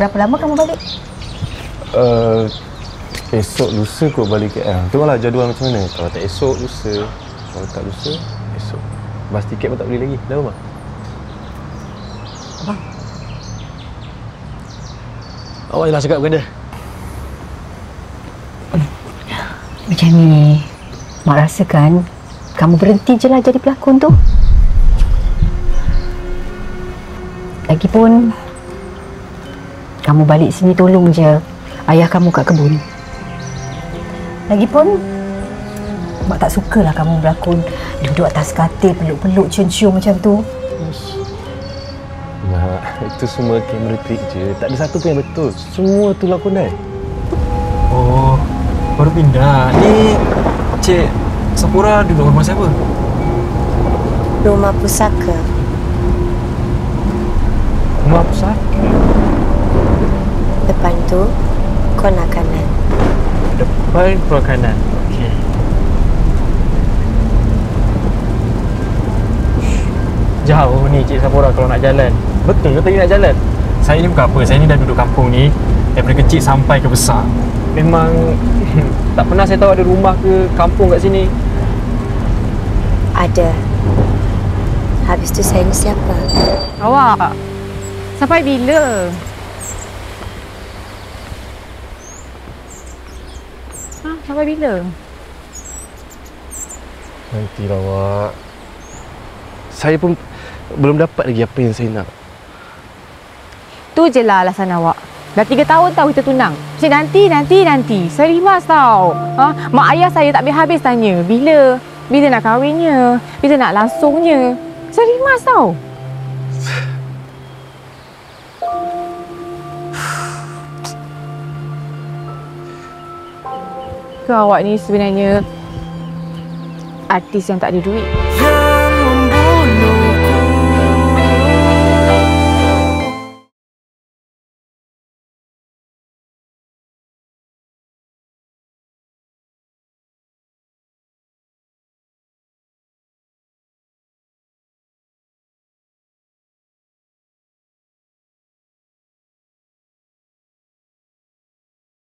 Berapa lama kamu balik? Esok lusa kot balik KL. Tengoklah jadual macam mana. Kalau tak esok, lusa. Kalau tak lusa, esok. Bas tiket pun tak beli lagi. Dah rumah. Abang. Awak je lah cakap bukan dia. Macam ni, Mak rasakan kamu berhenti je lah jadi pelakon tu. Lagipun, kamu balik sini tolong je ayah kamu kat kebun. Lagipun, Mak tak sukalah kamu berlakon duduk atas katil peluk-peluk cium-cium macam tu. Mak, itu semua kamera trik je. Tak ada satu pun yang betul. Semua tu lakonan. Oh, baru pindah. Ni Cik Sapura duduk rumah siapa? Rumah pusaka. Rumah pusaka? Depan tu, kona kanan. Depan keluar kanan. Okey. Jauh ni Cik Sapura kalau nak jalan. Betul ke tadi nak jalan? Saya ni bukan apa. Saya ni dah duduk kampung ni daripada kecil sampai ke besar. Memang tak pernah saya tahu ada rumah ke kampung kat sini. Ada. Habis tu saya ni siapa? Awak, sampai bila? Sampai bila? Nantilah, Wak. Saya pun belum dapat lagi apa yang saya nak. Tu je lah alasan awak. Dah 3 tahun tahu kita tunang. Cik nanti. Saya rimas tau. Mak ayah saya tak habis tanya. Bila nak kahwinnya? Bila nak langsungnya? Saya rimas tau. Ke awak ni sebenarnya artis yang tak ada duit? Yang membunuh